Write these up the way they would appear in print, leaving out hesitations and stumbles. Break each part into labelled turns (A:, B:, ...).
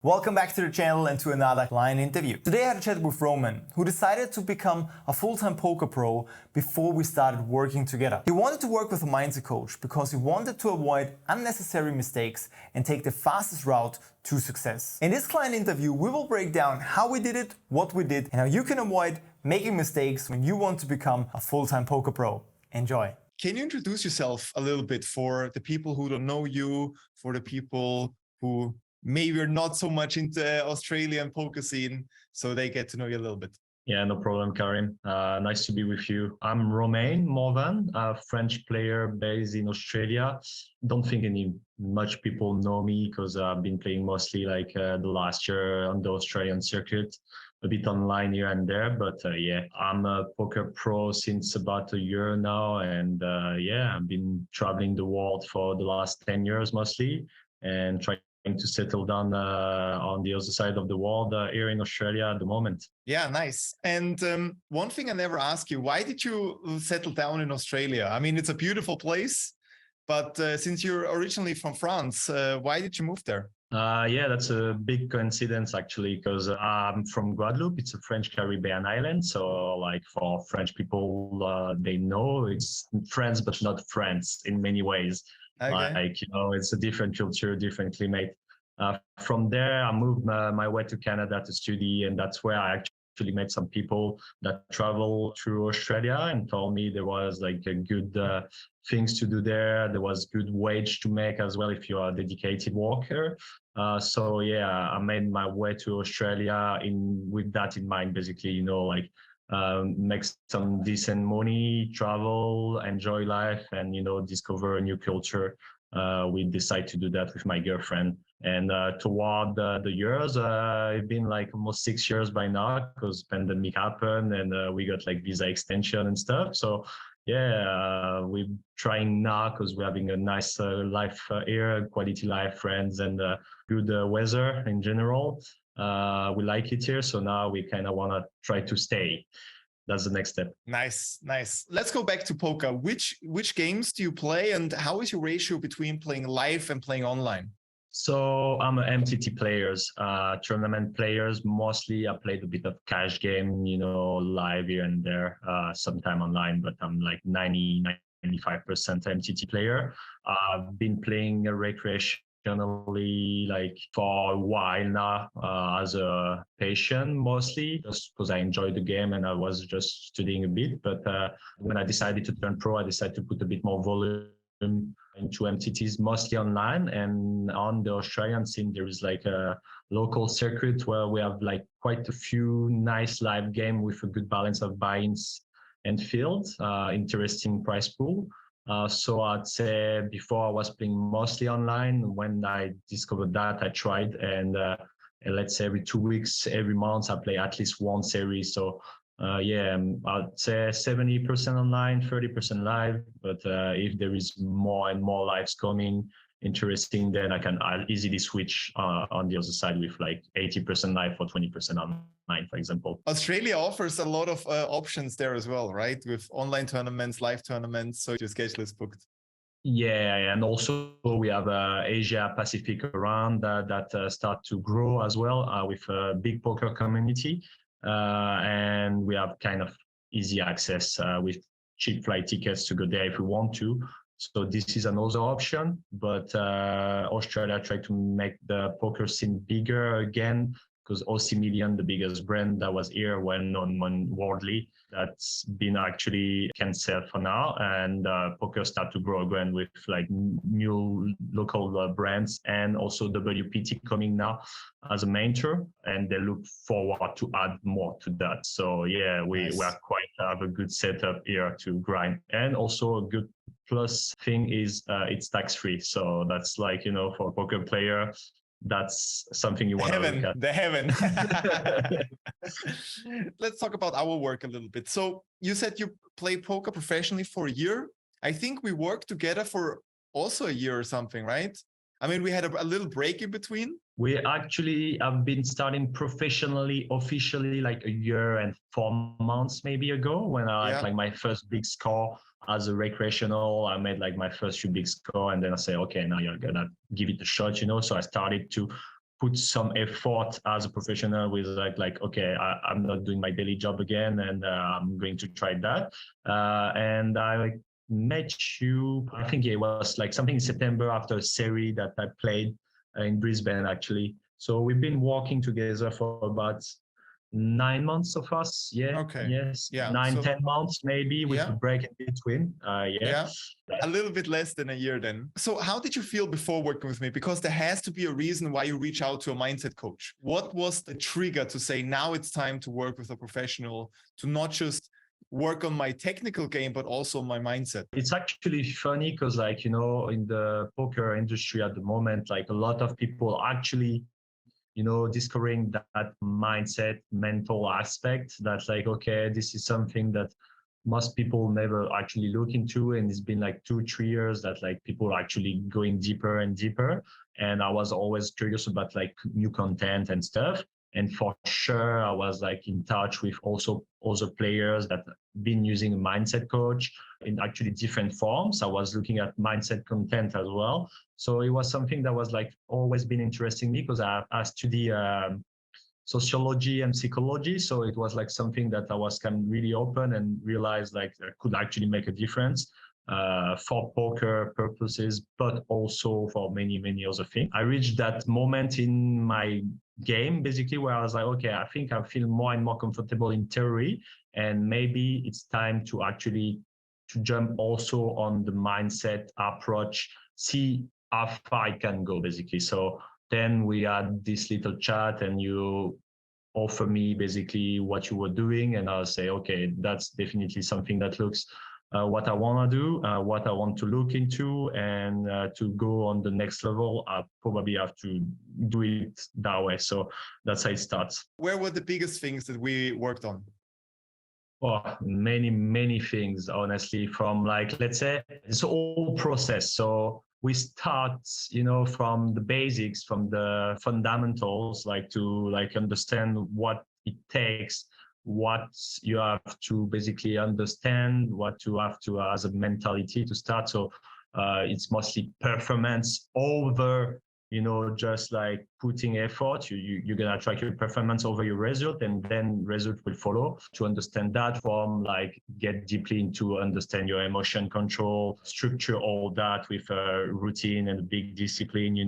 A: Welcome back to the channel and to another client interview. Today I had a chat with Romain, who decided to become a full-time poker pro before we started working together. He wanted to work with a mindset coach because he wanted to avoid unnecessary mistakes and take the fastest route to success. In this client interview, we will break down how we did it, what we did, and how you can avoid making mistakes when you want to become a full-time poker pro. Enjoy. Can you introduce yourself a little bit for the people who don't know you, for the people who maybe are not so much into Australian poker scene, so they get to know you a little bit?
B: Yeah, no problem, Karim. Nice to be with you. I'm Romain Morvan, a French player based in Australia. Don't think much people know me because I've been playing mostly the last year on the Australian circuit, a bit online here and there. But yeah, I'm a poker pro since about a year now. And yeah, I've been traveling the world for the last 10 years mostly and trying to settle down on the other side of the world here in Australia at the moment.
A: Yeah, nice. And one thing I never ask you, why did you settle down in Australia? I mean, it's a beautiful place, but since you're originally from France, why did you move there?
B: Yeah, that's a big coincidence actually, because I'm from Guadeloupe. It's a French Caribbean island. So like for French people, they know it's France, but not France in many ways. Okay. It's a different culture, different climate. From there, I moved my way to Canada to study, and that's where I actually met some people that travel through Australia and told me there was like a good things to do there. There was good wage to make as well if you're a dedicated worker. So yeah, I made my way to Australia with that in mind, basically, make some decent money, travel, enjoy life, and discover a new culture. We decided to do that with my girlfriend, and toward the years, it's been like almost 6 years by now because pandemic happened and we got like visa extension and stuff. So yeah, we're trying now because we're having a nice life here, quality life, friends, and good weather in general. We like it here, so now we kind of want to try to stay. That's the next step.
A: Nice. Let's go back to poker. Which games do you play, and how is your ratio between playing live and playing online?
B: So I'm an MTT players, tournament players. Mostly I played a bit of cash game, live here and there, sometime online, but I'm like 95% MTT player. I've been playing recreationally like for a while now as a patient, mostly just because I enjoyed the game and I was just studying a bit. But when I decided to turn pro, I decided to put a bit more volume into MTTs, mostly online. And on the Australian scene, there is like a local circuit where we have like quite a few nice live game with a good balance of buy-ins and fields, interesting price pool. So I'd say before I was playing mostly online. When I discovered that, I tried, and let's say every 2 weeks, every month, I play at least one series. So yeah, I'd say 70% online, 30% live. But if there is more and more lives coming, interesting, then I'll easily switch on the other side with like 80% live or 20% online, for example. Australia offers a lot of options there as well, right? With online tournaments, live tournaments, so your schedule is booked. Yeah, and also we have Asia Pacific around that start to grow as well with a big poker community. And we have kind of easy access with cheap flight tickets to go there if we want to. So this is another option, but Australia tried to make the poker scene bigger again because OC Million, the biggest brand that was here, well-known worldly, that's been actually canceled for now, and poker start to grow again with like new local brands, and also WPT coming now as a mentor, and they look forward to add more to that. So yeah, we are quite have a good setup here to grind, and also a good plus thing is it's tax-free. So that's like, for a poker player, that's something you want to look at.
A: The heaven. Let's talk about our work a little bit. So you said you play poker professionally for a year. I think we worked together for also a year or something, right? I mean, we had a little break in between.
B: We actually have been starting professionally, officially, like a year and 4 months maybe ago, when I had like my first big score as a recreational. I made like my first few big score, and then I say, okay, now you're gonna give it a shot, So I started to put some effort as a professional with okay, I'm not doing my daily job again, and I'm going to try that. And I met you, I think it was like something in September after a series that I played in Brisbane, actually. So we've been working together for about 9 months of us. Yeah.
C: Okay.
B: Yes.
C: Yeah.
B: 9-10 months maybe with a break in between.
C: Yeah. A little bit less than a year then. So how did you feel before working with me? Because there has to be a reason why you reach out to a mindset coach. What was the trigger to say, now it's time to work with a professional, to not just work on my technical game, but also my mindset?
B: It's actually funny because in the poker industry at the moment, a lot of people actually discovering that mindset, mental aspect. That's okay, this is something that most people never actually look into. And it's been 2-3 years that people are actually going deeper and deeper. And I was always curious about new content and stuff. And for sure, I was in touch with also other players that been using a mindset coach in actually different forms. I was looking at mindset content as well. So it was something that was always been interesting me because I study sociology and psychology. So it was something that I was kind of really open and realized I could actually make a difference for poker purposes, but also for many, many other things. I reached that moment in my game, basically, where I was okay, I think I feel more and more comfortable in theory, and maybe it's time to actually to jump also on the mindset approach, see how far I can go, basically. So then we had this little chat and you offer me basically what you were doing, and I'll say, okay, that's definitely something that looks what I want to do, what I want to look into, and to go on the next level, I probably have to do it that way. So that's how it starts.
C: Where were the biggest things that we worked on?
B: Oh, many, many things, honestly, from let's say, it's a whole process. So we start, from the basics, from the fundamentals, to understand what it takes, what you have to basically understand, what you have to as a mentality to start. So it's mostly performance over just putting effort. You're going to track your performance over your result, and then result will follow. To understand that from get deeply into understand your emotion control, structure all that with a routine and a big discipline,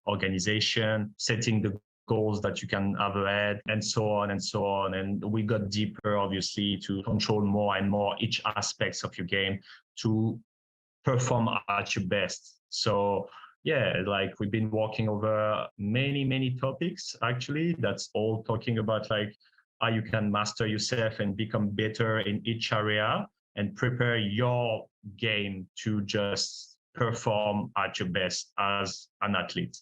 B: organization, setting the goals that you can have ahead, and so on and so on. And we got deeper, obviously, to control more and more each aspects of your game to perform at your best. So yeah, we've been walking over many, many topics, actually. That's all talking about how you can master yourself and become better in each area and prepare your game to just perform at your best as an athlete.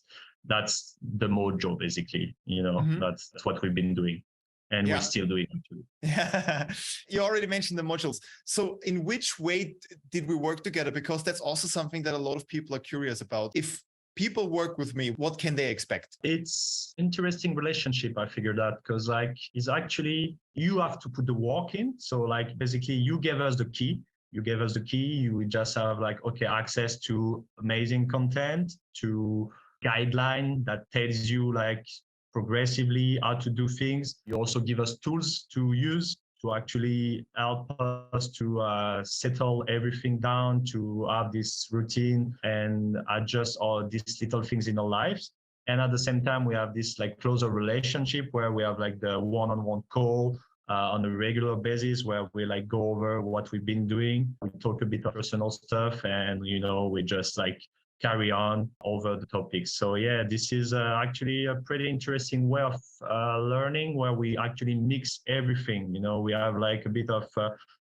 B: That's the mojo, basically. That's what we've been doing. And we're still doing it too.
C: Yeah, you already mentioned the modules. So in which way did we work together? Because that's also something that a lot of people are curious about. If people work with me, what can they expect?
B: It's interesting relationship, I figured out, because it's actually, you have to put the work in. So basically you gave us the key. You just have okay, access to amazing content, to guideline that tells you progressively how to do things. You also give us tools to use to actually help us to settle everything down, to have this routine and adjust all these little things in our lives. And at the same time, we have this closer relationship where we have the one-on-one call on a regular basis where we go over what we've been doing. We talk a bit of personal stuff, and we just carry on over the topics. So yeah, this is actually a pretty interesting way of learning where we actually mix everything. We have a bit of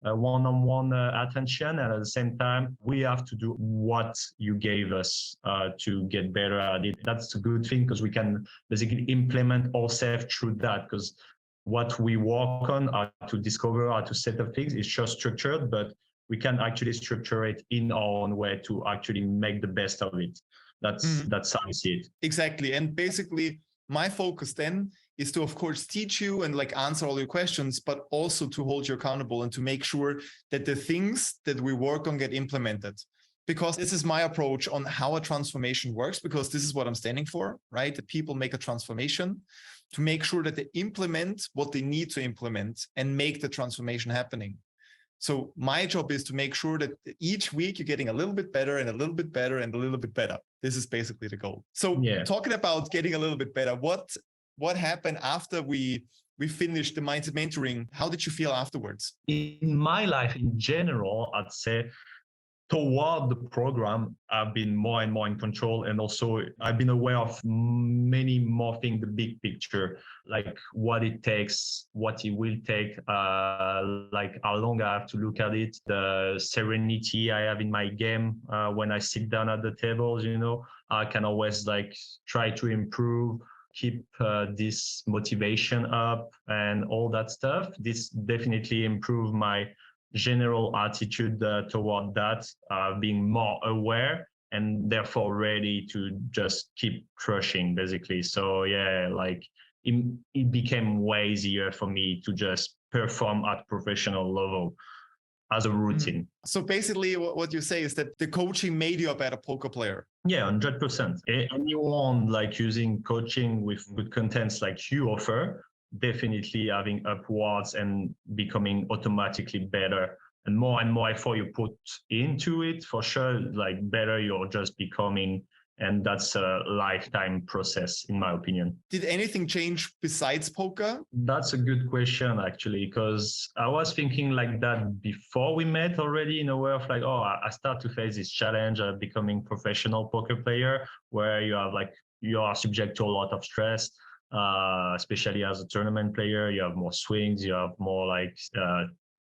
B: one-on-one attention, and at the same time, we have to do what you gave us to get better at it. That's a good thing because we can basically implement ourselves through that, because what we work on are to discover how to set up things. It's just structured, but we can actually structure it in our own way to actually make the best of it. That's how I see it.
C: Exactly. And basically, my focus then is to, of course, teach you and answer all your questions, but also to hold you accountable and to make sure that the things that we work on get implemented. because this is my approach on how a transformation works, because this is what I'm standing for, right? That people make a transformation to make sure that they implement what they need to implement and make the transformation happening. So my job is to make sure that each week you're getting a little bit better and a little bit better and a little bit better. This is basically the goal. So talking about getting a little bit better, what happened after we finished the mindset mentoring? How did you feel afterwards?
B: In my life in general, I'd say toward the program, I've been more and more in control. And also I've been aware of many more things, the big picture, like what it takes, what it will take, like how long I have to look at it, the serenity I have in my game when I sit down at the tables, I can always like try to improve, keep this motivation up and all that stuff. This definitely improved my general attitude toward that, being more aware and therefore ready to just keep crushing, basically. So yeah, like it became way easier for me to just perform at professional level as a routine.
C: So basically what you say is that the coaching made you a better poker player.
B: Yeah, 100%. Anyone like using coaching with good contents like you offer, definitely having upwards and becoming automatically better, and more effort you put into it, for sure, like better you're just becoming. And that's a lifetime process, in my opinion.
C: Did anything change besides poker?
B: That's a good question, actually, because I was thinking like that before we met already, in a way of like, oh, I start to face this challenge of becoming professional poker player, where you are subject to a lot of stress, especially as a tournament player. You have more swings, you have more like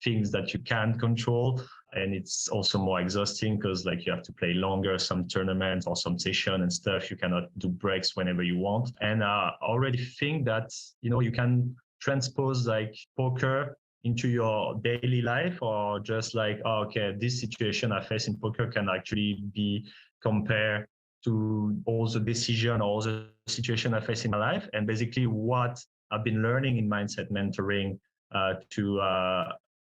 B: things that you can't control. And it's also more exhausting because like you have to play longer, some tournaments or some session and stuff. You cannot do breaks whenever you want. And I already think that, you can transpose like poker into your daily life, or just like, oh, okay, this situation I face in poker can actually be compared to all the decision or all the situation I face in my life. And basically what I've been learning in mindset mentoring to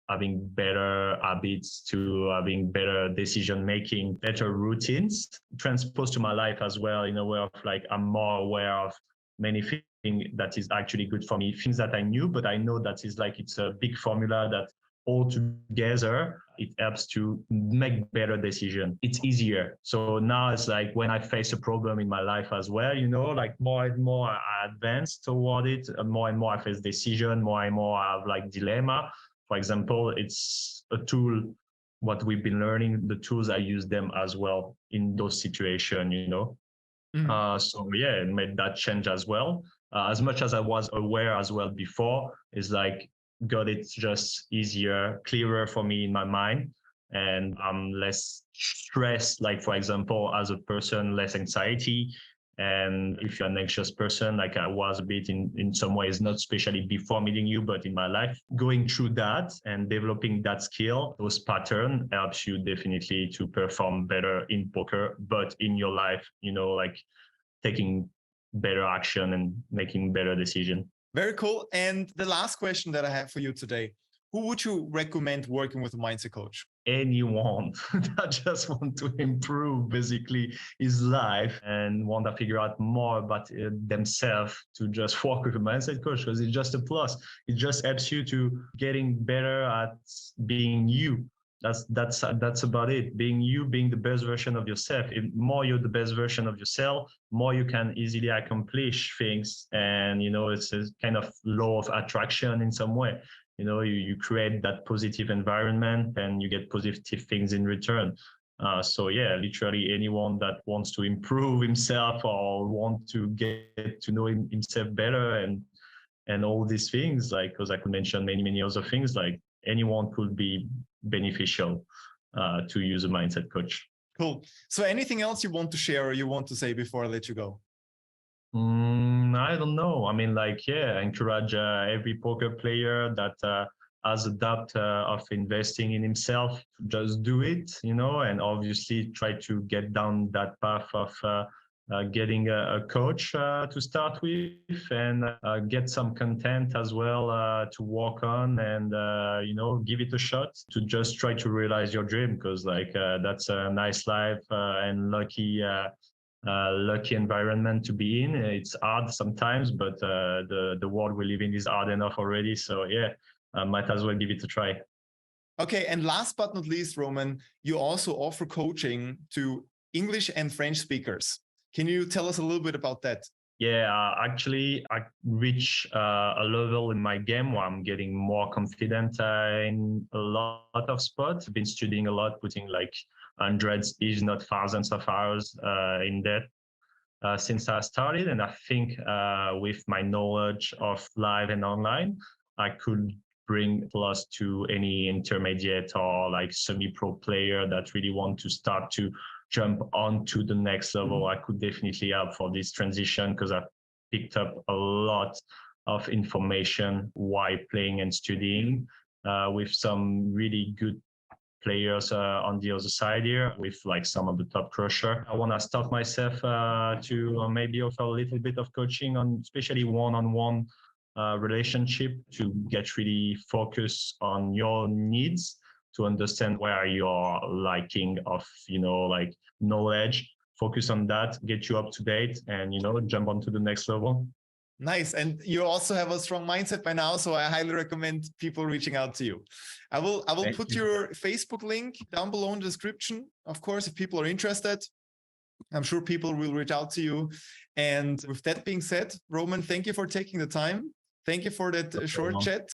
B: having better habits, to having better decision making, better routines, transposed to my life as well, in a way of like I'm more aware of many things that is actually good for me, things that I knew, but I know that is like it's a big formula that all together it helps to make better decision. It's easier. So now it's like when I face a problem in my life as well, like more and more I advance toward it, more and more I face decision, more and more I have like dilemma. For example, it's a tool, what we've been learning, the tools, I use them as well in those situations, So yeah, it made that change as well. As much as I was aware as well before, it's like, God, it's just easier, clearer for me in my mind. And I'm less stressed, like, for example, as a person, less anxiety. And if you're an anxious person, like I was a bit in some ways, not especially before meeting you, but in my life, going through that and developing that skill, those patterns helps you definitely to perform better in poker, but in your life, like taking better action and making better decision.
C: Very cool. And the last question that I have for you today, who would you recommend working with a mindset coach?
B: Anyone that just want to improve basically his life and want to figure out more about themselves, to just work with a mindset coach, because it's just a plus. It just helps you to getting better at being you. That's about it. Being you, being the best version of yourself. If more you're the best version of yourself, more you can easily accomplish things. And it's a kind of law of attraction in some way. You create that positive environment and you get positive things in return. So yeah, literally anyone that wants to improve himself or want to get to know himself better and all these things, like, because I could mention many other things, like anyone could be beneficial to use a mindset coach.
C: Cool. So anything else you want to share or you want to say before I let you go?
B: I don't know. I mean, like, yeah, encourage every poker player that has a doubt of investing in himself to just do it, and obviously try to get down that path of getting a coach to start with, and get some content as well to work on, and give it a shot to just try to realize your dream, because that's a nice life and lucky environment to be in. It's hard sometimes, but the world we live in is hard enough already. So yeah, might as well give it a try.
C: Okay, and last but not least, Romain, you also offer coaching to English and French speakers. Can you tell us a little bit about that?
B: Yeah, actually, I reach a level in my game where I'm getting more confident in a lot of spots. I've been studying a lot, putting like hundreds, if not thousands of hours in that since I started. And I think with my knowledge of live and online, I could bring plus to any intermediate or like semi-pro player that really want to start to jump onto the next level. I could definitely help for this transition, because I've picked up a lot of information while playing and studying with some really good players on the other side here, with like some of the top crusher. I want to start myself to maybe offer a little bit of coaching on especially one-on-one relationship, to get really focused on your needs, to understand where you're lacking of, like knowledge, focus on that, get you up to date, and, jump on to the next level.
C: Nice. And you also have a strong mindset by now, so I highly recommend people reaching out to you. I will put your Facebook link down below in the description. Of course, if people are interested, I'm sure people will reach out to you. And with that being said, Romain, thank you for taking the time. Thank you for that short chat.